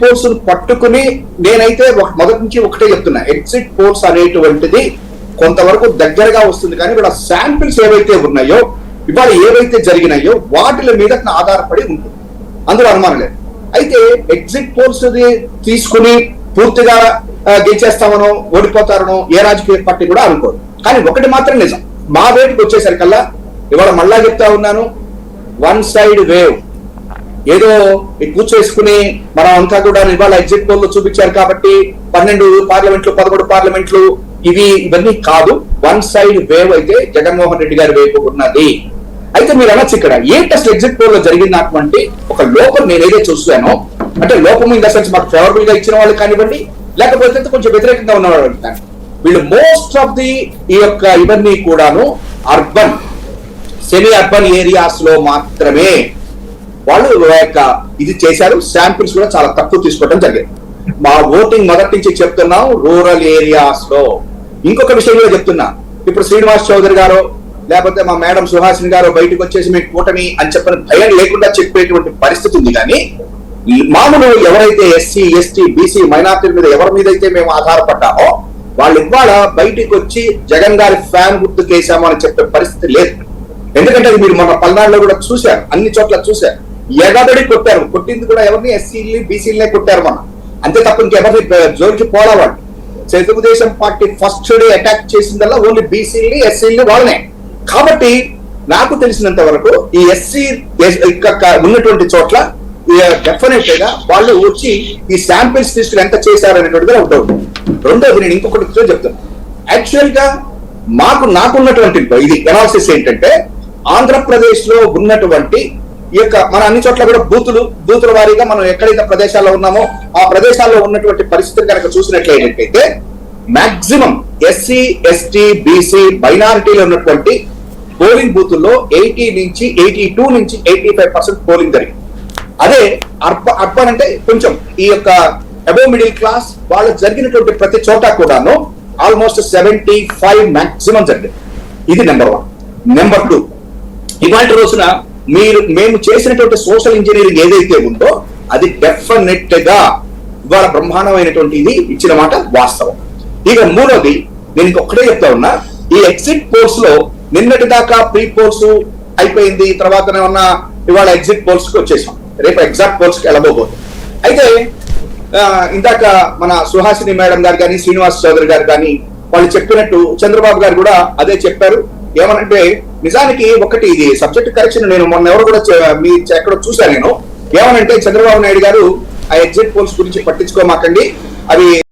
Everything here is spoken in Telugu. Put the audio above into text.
పోల్స్ పట్టుకుని నేనైతే మొదటి నుంచి ఒకటే చెప్తున్నా, ఎగ్జిట్ పోల్స్ అనేటువంటిది కొంతవరకు దగ్గరగా వస్తుంది, కానీ ఇక్కడ శాంపిల్స్ ఏవైతే ఉన్నాయో, ఇవాళ ఏవైతే జరిగినాయో వాటిల మీద ఆధారపడి ఉంటుంది, అందులో అనుమానం లేదు. అయితే ఎగ్జిట్ పోల్స్ తీసుకుని పూర్తిగా గెలిచేస్తామనో ఓడిపోతారనో ఏ రాజకీయ పార్టీ కూడా అనుకోదు. కానీ ఒకటి మాత్రం నిజం, మా వేటికి వచ్చేసరికల్లా ఇవాళ మళ్ళా చెప్తా ఉన్నాను, వన్ సైడ్ వేవ్. ఏదో కూర్చేసుకుని మనం అంతా కూడా ఇవాళ ఎగ్జిట్ పోల్ లో చూపించారు కాబట్టి 12 పార్లమెంట్లు 13 పార్లమెంట్లు ఇవన్నీ కాదు. వన్ సైడ్ వేవ్ అయితే జగన్మోహన్ రెడ్డి గారి వైపు ఉన్నది. అయితే మీరు అనొచ్చు, ఇక్కడ ఏంటి అసలు ఎగ్జిట్ పోల్ లో జరిగినటువంటి ఒక లోపం నేను ఏదైతే చూస్తానో, అంటే లోపం ఇన్ ద సెన్స్ మాకు ఫేవరబుల్ గా ఇచ్చిన వాళ్ళు కానివ్వండి, లేకపోతే కొంచెం వ్యతిరేకంగా ఉన్న వాళ్ళు కానీ, వీళ్ళు మోస్ట్ ఆఫ్ ది ఇవన్నీ కూడాను అర్బన్, సెమీ అర్బన్ ఏరియాస్ లో మాత్రమే వాళ్ళు ఇది చేశారు. శాంపిల్స్ కూడా చాలా తక్కువ తీసుకోవడం జరిగింది. మా ఓటింగ్ మొదటి నుంచి చెప్తున్నాం, రూరల్ ఏరియాస్ లో. ఇంకొక విషయం కూడా చెప్తున్నా, ఇప్పుడు శ్రీనివాస్ చౌదరి గారు లేకపోతే మా మేడం సుహాసిని గారు బయటకు వచ్చేసి మీకు కూటమి అని చెప్పని భయం లేకుండా చెప్పేటువంటి పరిస్థితి ఉంది. కానీ మామూలు ఎవరైతే ఎస్సీ ఎస్టీ బీసీ మైనార్టీల మీద ఎవరి మీద అయితే మేము ఆధారపడ్డామో వాళ్ళు ఇవాళ బయటికి వచ్చి జగన్ గారి ఫ్యాన్ గుర్తు కేసామో అని చెప్పే పరిస్థితి లేదు. ఎందుకంటే మీరు మన పల్నాడులో కూడా చూశారు, అన్ని చోట్ల చూశారు, ఎగబడి కొట్టారు. కొట్టింది కూడా ఎవరిని, ఎస్సీలని బీసీలనే కొట్టారు మనం, అంతే తప్ప ఇంకెవరిని జోలికి పోలవాళ్ళు. Telugu Desam party first day attack చేసిందల్లా ఓన్లీ బీసీలని ఎస్సీలని వాళ్ళనే. కాబట్టి నాకు తెలిసినంత వరకు ఈ ఎస్సీ ఉన్నటువంటి చోట్ల డెఫినెట్ గా వాళ్ళు వచ్చి ఈ శాంపిల్స్ తీసుకుని ఎంత చేశారు అనేటువంటిది ఒక డౌట్. రెండోది నేను ఇంకొకటి చెప్తాను, యాక్చువల్ గా నాకున్నటువంటి ఇది ఎనాలిసిస్ ఏంటంటే, ఆంధ్రప్రదేశ్ లో ఉన్నటువంటి మన అన్ని చోట్ల కూడా బూతుల వారీగా మనం ఎక్కడైతే ప్రదేశాల్లో ఉన్నామో ఆ ప్రదేశాల్లో ఉన్నటువంటి పరిస్థితిని కనుక చూసినట్లయితే మాక్సిమం ఎస్సీ ఎస్టీ బీసీ మైనారిటీలో ఉన్నటువంటి పోలింగ్ బూతుల్లో 80 నుంచి 82 నుంచి 85% పోలింగ్ జరిగింది. అదే అర్బన్ అంటే కొంచెం అబోవ్ మిడిల్ క్లాస్ వాళ్ళు జరిగినటువంటి ప్రతి చోట కూడాను ఆల్మోస్ట్ 75 మాక్సిమం జరిగింది. ఇది నెంబర్ 1. నెంబర్ 2, ఇవాళ రోజున మేము చేసినటువంటి సోషల్ ఇంజనీరింగ్ ఏదైతే ఉందో అది డెఫినెట్ గా ఇవాళ బ్రహ్మాండమైనటువంటి ఇది ఇచ్చిన మాట వాస్తవం. ఇక మూడోది నేను ఇంకొకటే చెప్తా ఉన్నా, ఈ ఎగ్జిట్ పోల్స్ లో నిన్నటి దాకా ప్రీ పోల్స్ అయిపోయింది, తర్వాత ఇవాళ ఎగ్జిట్ పోల్స్ కి వచ్చేసాం, రేపు ఎగ్జాక్ట్ పోల్స్ కి వెళ్ళబోతుంది. అయితే ఇందాక మన సుహాసిని మేడం గారు కానీ శ్రీనివాస్ చౌదరి గారు కానీ వాళ్ళు చెప్పినట్టు చంద్రబాబు గారు కూడా అదే చెప్పారు. ఏమనంటే నిజానికి ఒకటి ఇది సబ్జెక్ట్ కరెక్షన్, నేను మొన్న ఎవరు కూడా ఎక్కడో చూశాను నేను. ఏమనంటే చంద్రబాబు నాయుడు గారు ఆ ఎగ్జిట్ పోల్స్ గురించి పట్టించుకోమాకండి, అవి